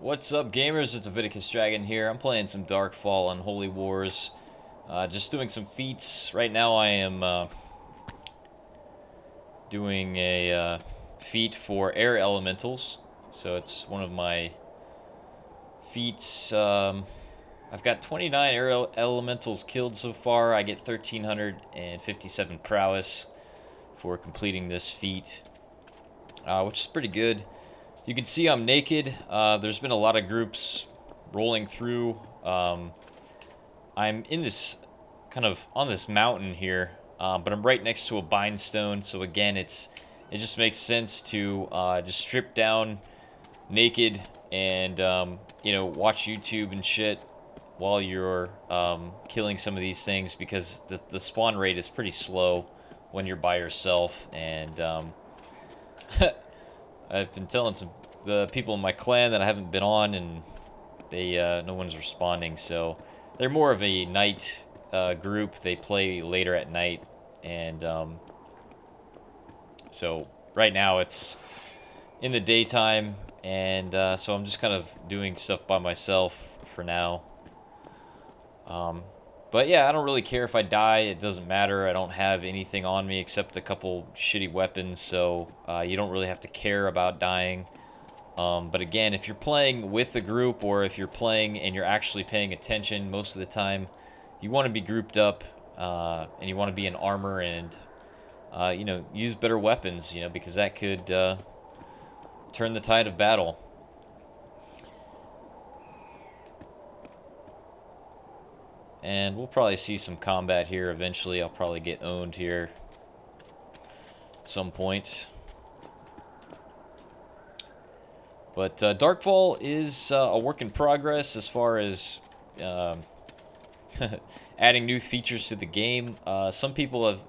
What's up, gamers? It's Aviticus Dragon here. I'm playing some DarkFall Unholy Wars. Just doing some feats. Right now I am doing a feat for air elementals. So it's one of my feats. I've got 29 air elementals killed so far. I get 1,357 prowess for completing this feat, which is pretty good. You can see I'm naked. There's been a lot of groups rolling through. I'm in this kind of on this mountain here, but I'm right next to a bindstone. So again, it just makes sense to just strip down naked and watch YouTube and shit while you're killing some of these things, because the spawn rate is pretty slow when you're by yourself. And I've been telling the people in my clan that I haven't been on, and they no one's responding. So they're more of a night group. They play later at night, and so right now it's in the daytime, and so I'm just kind of doing stuff by myself for now. But yeah, I don't really care if I die. It doesn't matter. I don't have anything on me except a couple shitty weapons, so you don't really have to care about dying. But again, if you're playing with a group, or if you're playing and you're actually paying attention, most of the time you want to be grouped up, and you want to be in armor and use better weapons, because that could turn the tide of battle. And we'll probably see some combat here eventually. I'll probably get owned here at some point. But DarkFall is a work in progress as far as adding new features to the game. Some people have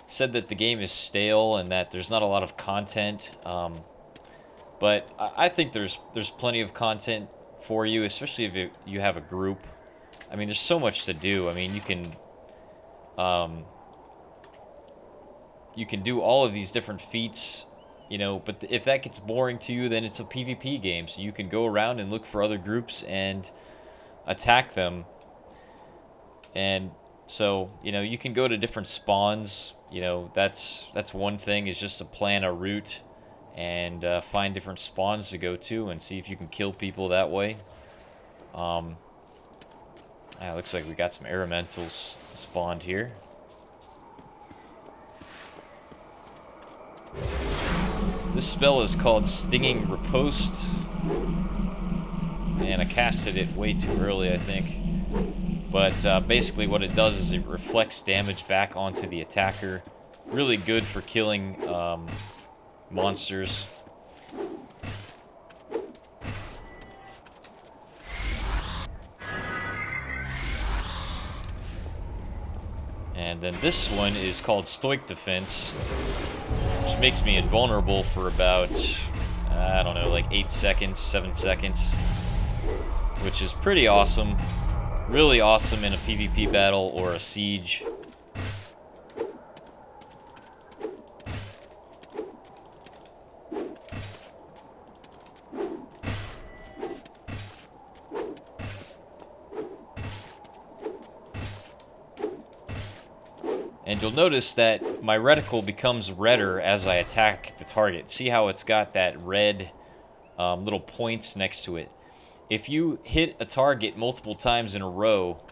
said that the game is stale and that there's not a lot of content. But I think there's plenty of content for you, especially if you have a group. I mean, there's so much to do. I mean, you can do all of these different feats, but if that gets boring to you, then it's a PvP game. So you can go around and look for other groups and attack them. And so, you can go to different spawns. That's one thing, is just to plan a route and find different spawns to go to and see if you can kill people that way. Looks like we got some elementals spawned here. This spell is called Stinging Riposte, and I casted it way too early, I think. But basically what it does is it reflects damage back onto the attacker. Really good for killing monsters. And then this one is called Stoic Defense, which makes me invulnerable for about, I don't know, like 8 seconds, 7 seconds, which is pretty awesome. Really awesome in a PvP battle or a siege. And you'll notice that my reticle becomes redder as I attack the target. See how it's got that red little points next to it? If you hit a target multiple times in a row,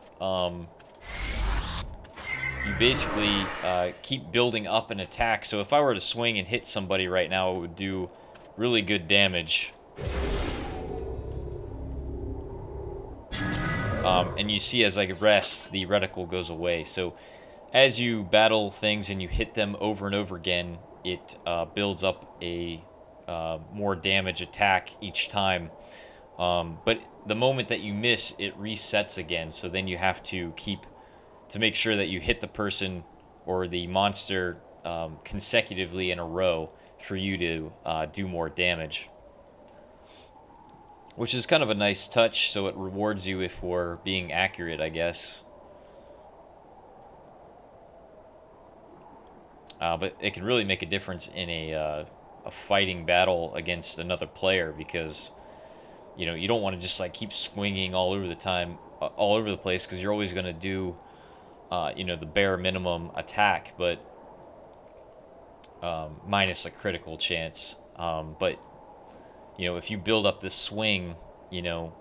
you basically keep building up an attack. So if I were to swing and hit somebody right now, it would do really good damage. And you see as I rest, the reticle goes away. So as you battle things and you hit them over and over again, it builds up a more damage attack each time. But the moment that you miss, it resets again. So then you have to make sure that you hit the person or the monster consecutively in a row for you to do more damage. Which is kind of a nice touch, so it rewards you if we're being accurate, I guess. But it can really make a difference in a fighting battle against another player, because you know, you don't want to just like keep swinging all over the time, all over the place, because you're always going to do, you know, the bare minimum attack, but minus a critical chance. But you know, if you build up this swing, you know,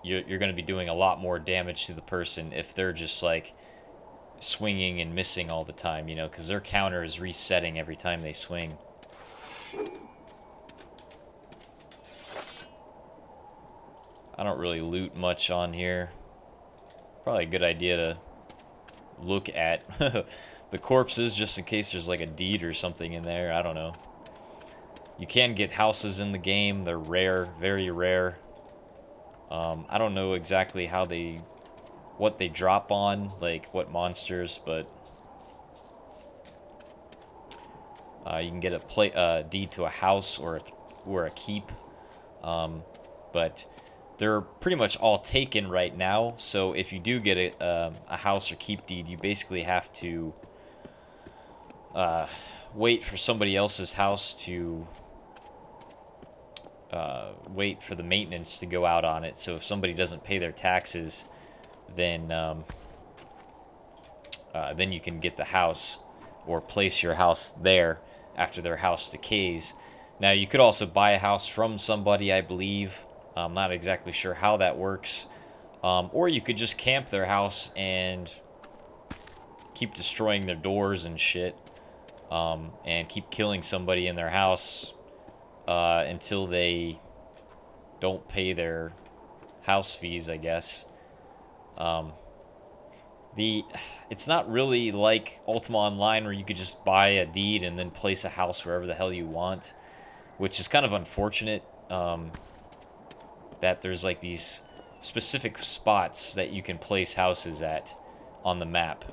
you're going to be doing a lot more damage to the person if they're just like swinging and missing all the time, you know, because their counter is resetting every time they swing. I don't really loot much on here. Probably a good idea to look at the corpses just in case there's like a deed or something in there. I don't know. You can get houses in the game. They're rare, very rare. I don't know exactly how what they drop on, like what monsters, but you can get a deed to a house or a keep, but they're pretty much all taken right now. So if you do get a house or keep deed, you basically have to wait for somebody else's house to wait for the maintenance to go out on it. So if somebody doesn't pay their taxes, then you can get the house or place your house there after their house decays. Now you could also buy a house from somebody, I believe. I'm not exactly sure how that works. Or you could just camp their house and keep destroying their doors and shit, and keep killing somebody in their house until they don't pay their house fees, I guess. It's not really like Ultima Online where you could just buy a deed and then place a house wherever the hell you want, which is kind of unfortunate, that there's like these specific spots that you can place houses at on the map,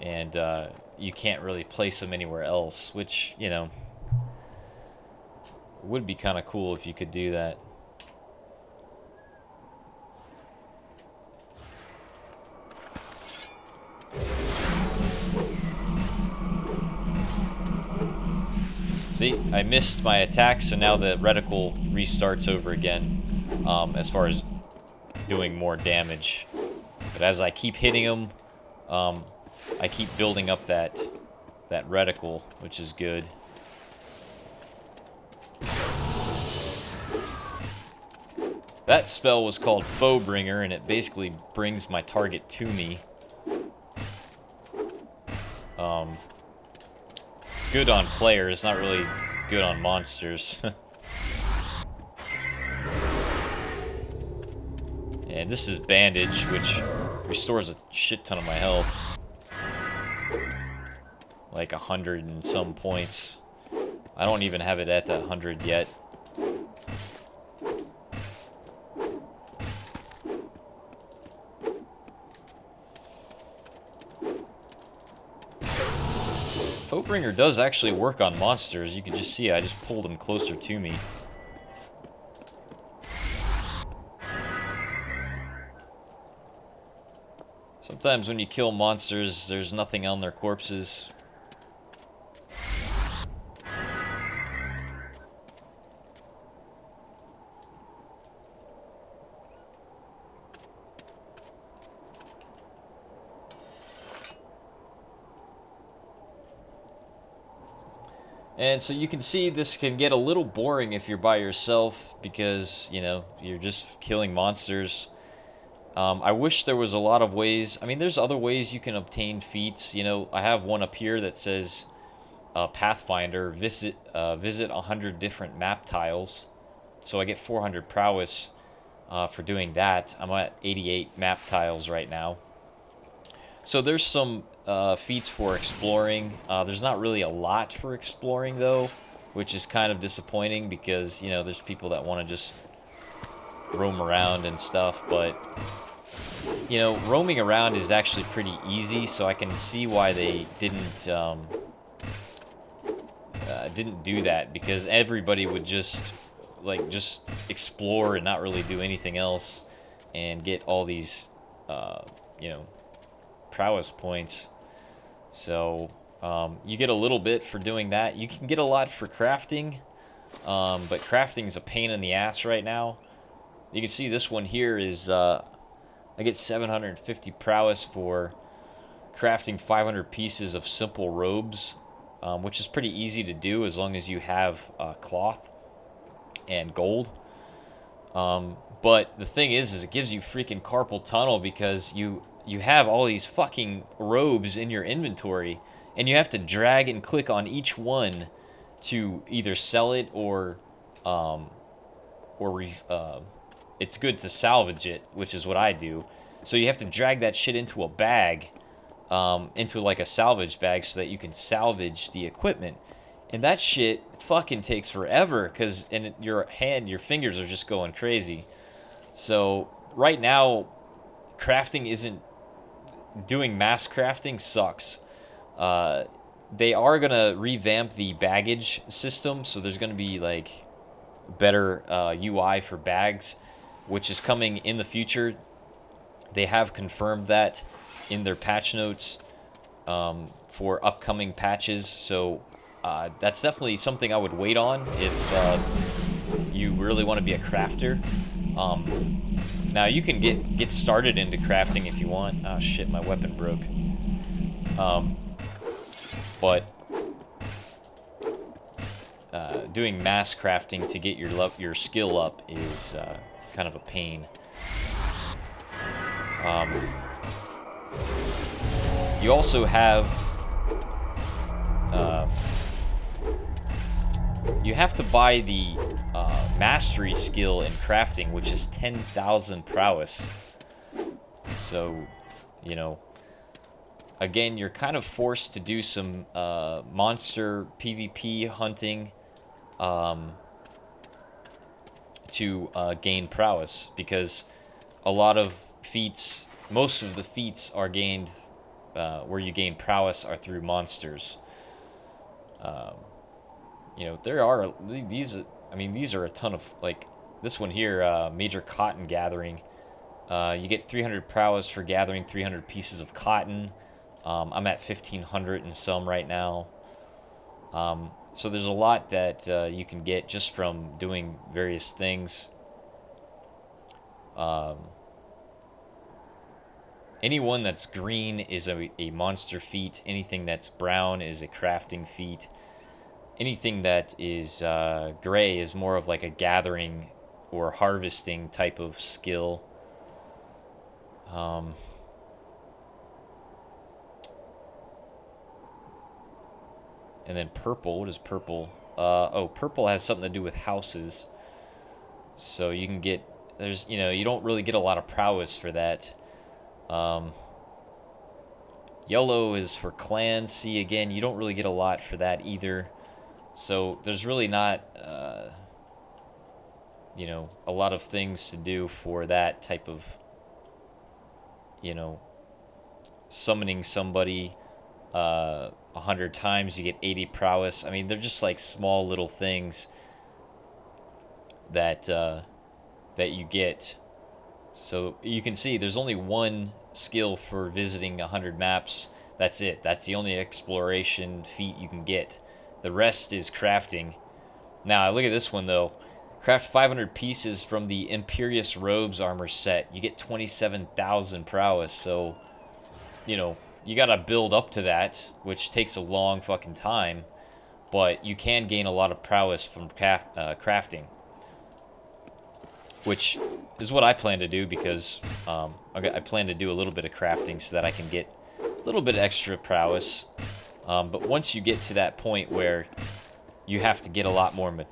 and you can't really place them anywhere else, which, you know, would be kind of cool if you could do that. See, I missed my attack, so now the reticle restarts over again, as far as doing more damage. But as I keep hitting them, I keep building up that reticle, which is good. That spell was called Foebringer, and it basically brings my target to me. It's good on players, not really good on monsters. And this is Bandage, which restores a shit ton of my health. Like 100 and some points. I don't even have it at 100 yet. Foebringer does actually work on monsters. You can just see I just pulled him closer to me. Sometimes when you kill monsters, there's nothing on their corpses. And so you can see this can get a little boring if you're by yourself because, you know, you're just killing monsters. I wish there was a lot of ways. I mean, there's other ways you can obtain feats. You know, I have one up here that says Pathfinder, visit 100 different map tiles. So I get 400 prowess for doing that. I'm at 88 map tiles right now. So there's some feats for exploring. There's not really a lot for exploring, though, which is kind of disappointing because, you know, there's people that want to just roam around and stuff, but, you know, roaming around is actually pretty easy, so I can see why they didn't do that, because everybody would just explore and not really do anything else and get all these, you know, prowess points. So you get a little bit for doing that. You can get a lot for crafting. but crafting is a pain in the ass right now. You can see this one here is, I get 750 prowess for crafting 500 pieces of simple robes, which is pretty easy to do as long as you have cloth and gold. But the thing is it gives you freaking carpal tunnel because you have all these fucking robes in your inventory, and you have to drag and click on each one to either sell it or it's good to salvage it, which is what I do. So you have to drag that shit into a bag, into like a salvage bag, so that you can salvage the equipment. And that shit fucking takes forever, because your fingers are just going crazy. So right now, crafting isn't, doing mass crafting sucks. They are gonna revamp the baggage system, so there's gonna be like better UI for bags, which is coming in the future. They have confirmed that in their patch notes for upcoming patches, so that's definitely something I would wait on if you really want to be a crafter. Now you can get started into crafting if you want. Oh shit, my weapon broke. But doing mass crafting to get your skill up is kind of a pain. You also have you have to buy the mastery skill in crafting, which is 10,000 prowess. So, you know, again, you're kind of forced to do some monster PvP hunting to gain prowess, because a lot of feats, most of the feats are gained, where you gain prowess are through monsters. You know, there are these, I mean, these are a ton of, like, this one here, Major Cotton Gathering. You get 300 prowess for gathering 300 pieces of cotton. I'm at 1,500 and some right now. So there's a lot that you can get just from doing various things. Anyone that's green is a monster feat. Anything that's brown is a crafting feat. Anything that is gray is more of like a gathering or harvesting type of skill. And then purple, what is purple? Purple has something to do with houses. So you can get, there's, you know, you don't really get a lot of prowess for that. Yellow is for clans. See, again, you don't really get a lot for that either. So there's really not, you know, a lot of things to do for that type of, you know, summoning somebody 100 times, you get 80 prowess. I mean, they're just like small little things that that you get. So you can see there's only one skill for visiting 100 maps. That's it. That's the only exploration feat you can get. The rest is crafting. Now, look at this one, though. Craft 500 pieces from the Imperious Robes armor set. You get 27,000 prowess, so, you know, you gotta build up to that, which takes a long fucking time, but you can gain a lot of prowess from crafting, which is what I plan to do, because I plan to do a little bit of crafting so that I can get a little bit extra prowess. But once you get to that point where you have to get a lot more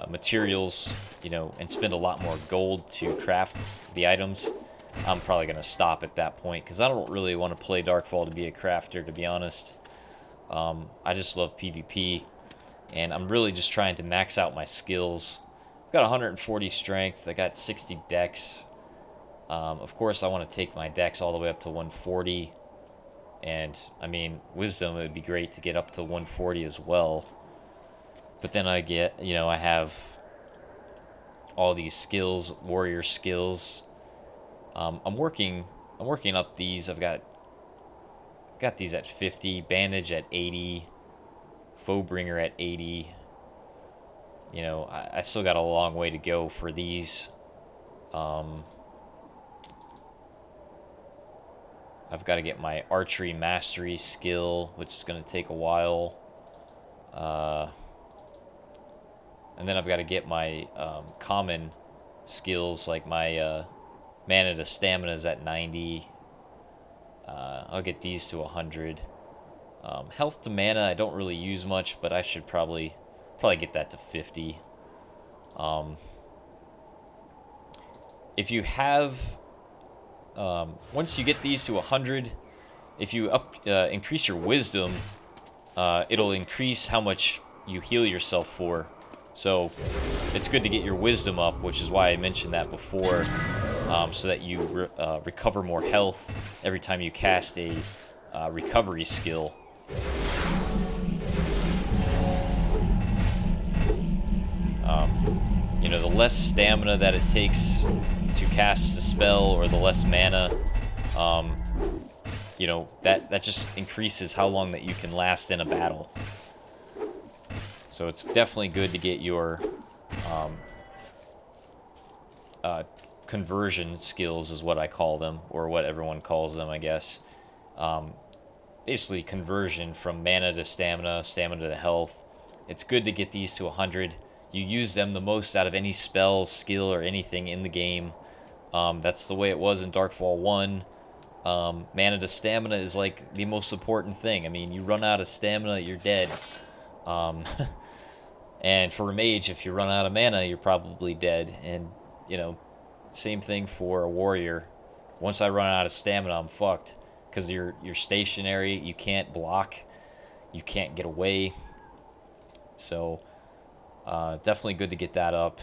materials, you know, and spend a lot more gold to craft the items, I'm probably going to stop at that point, because I don't really want to play DarkFall to be a crafter, to be honest. I just love PvP, and I'm really just trying to max out my skills. I've got 140 strength, I got 60 dex. Of course, I want to take my dex all the way up to 140. And, I mean, wisdom, it would be great to get up to 140 as well. But then I get, you know, I have all these skills, warrior skills. I'm working up these. I've got these at 50, bandage at 80, foebringer at 80. you know, I still got a long way to go for these. I've got to get my archery mastery skill, which is going to take a while. And then I've got to get my common skills, like my mana to stamina is at 90. I'll get these to 100. Health to mana I don't really use much, but I should probably get that to 50. If you have, once you get these to 100, if you increase your wisdom, it'll increase how much you heal yourself for. So it's good to get your wisdom up, which is why I mentioned that before, so that you recover more health every time you cast a recovery skill. You know, the less stamina that it takes to cast a spell, or the less mana, you know, that just increases how long that you can last in a battle. So it's definitely good to get your conversion skills, is what I call them, or what everyone calls them, I guess. Basically, conversion from mana to stamina, stamina to health. It's good to get these to 100. You use them the most out of any spell, skill, or anything in the game. That's the way it was in DarkFall 1. Mana to stamina is like the most important thing. I mean, you run out of stamina, you're dead. And for a mage, if you run out of mana, you're probably dead. And, you know, same thing for a warrior. Once I run out of stamina, I'm fucked. Because you're stationary, you can't block, you can't get away. So, definitely good to get that up.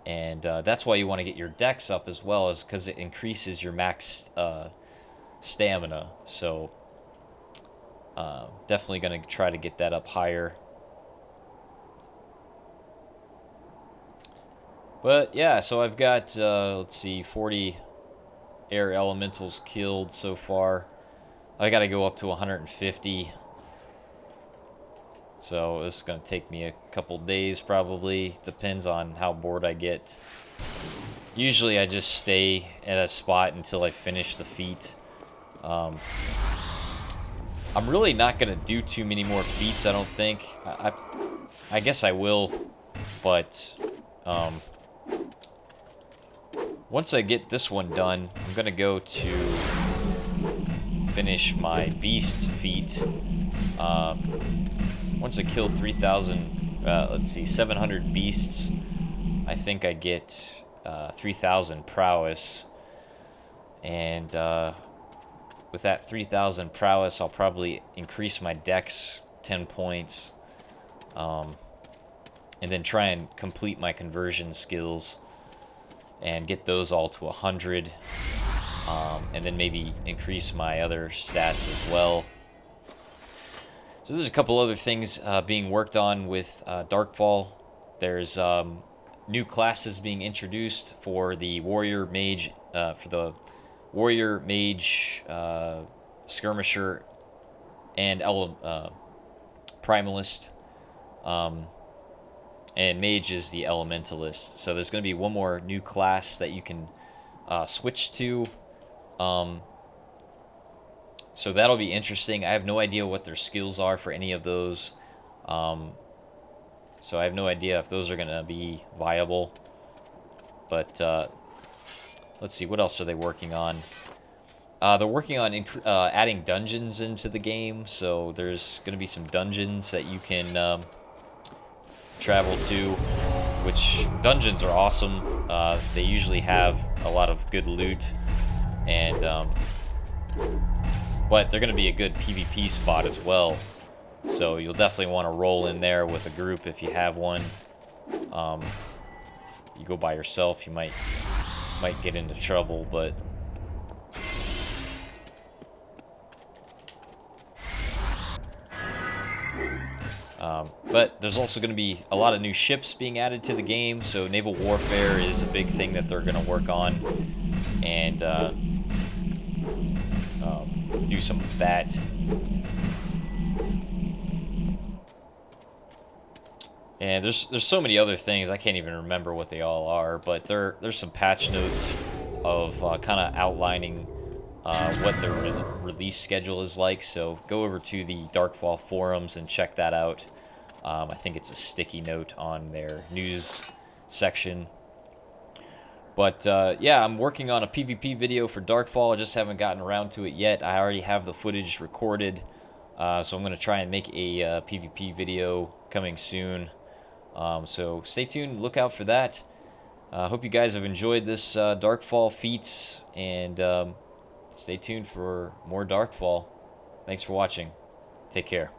And that's why you want to get your dex up as well, is because it increases your max stamina. So, definitely going to try to get that up higher. But yeah, so I've got, let's see, 40 air elementals killed so far. I gotta go up to 150. So this is gonna take me a couple days probably. Depends on how bored I get. Usually I just stay at a spot until I finish the feat. I'm really not gonna do too many more feats, I don't think. I guess I will, but once I get this one done, I'm gonna go to finish my beast feat. Once I killed 3,000, let's see, 700 beasts, I think I get 3,000 prowess. And with that 3,000 prowess, I'll probably increase my dex 10 points. And then try and complete my conversion skills and get those all to 100, and then maybe increase my other stats as well. So there's a couple other things being worked on with DarkFall. There's new classes being introduced for the warrior mage, skirmisher, and primalist. And mage is the elementalist. So there's going to be one more new class that you can switch to. So that'll be interesting. I have no idea what their skills are for any of those. So I have no idea if those are going to be viable. But let's see, what else are they working on? They're working on adding dungeons into the game. So there's going to be some dungeons that you can travel to, which dungeons are awesome. They usually have a lot of good loot, and but they're going to be a good PvP spot as well. So you'll definitely want to roll in there with a group if you have one. You go by yourself, you might get into trouble, but there's also going to be a lot of new ships being added to the game, so naval warfare is a big thing that they're going to work on, and do some of that. And there's so many other things I can't even remember what they all are, but there's some patch notes of kind of outlining what their release schedule is like. So go over to the DarkFall forums and check that out. I think it's a sticky note on their news section. But yeah, I'm working on a PvP video for DarkFall. I just haven't gotten around to it yet. I already have the footage recorded, so I'm going to try and make a PvP video coming soon. So stay tuned, look out for that. I hope you guys have enjoyed this DarkFall Feats, and stay tuned for more DarkFall. Thanks for watching. Take care.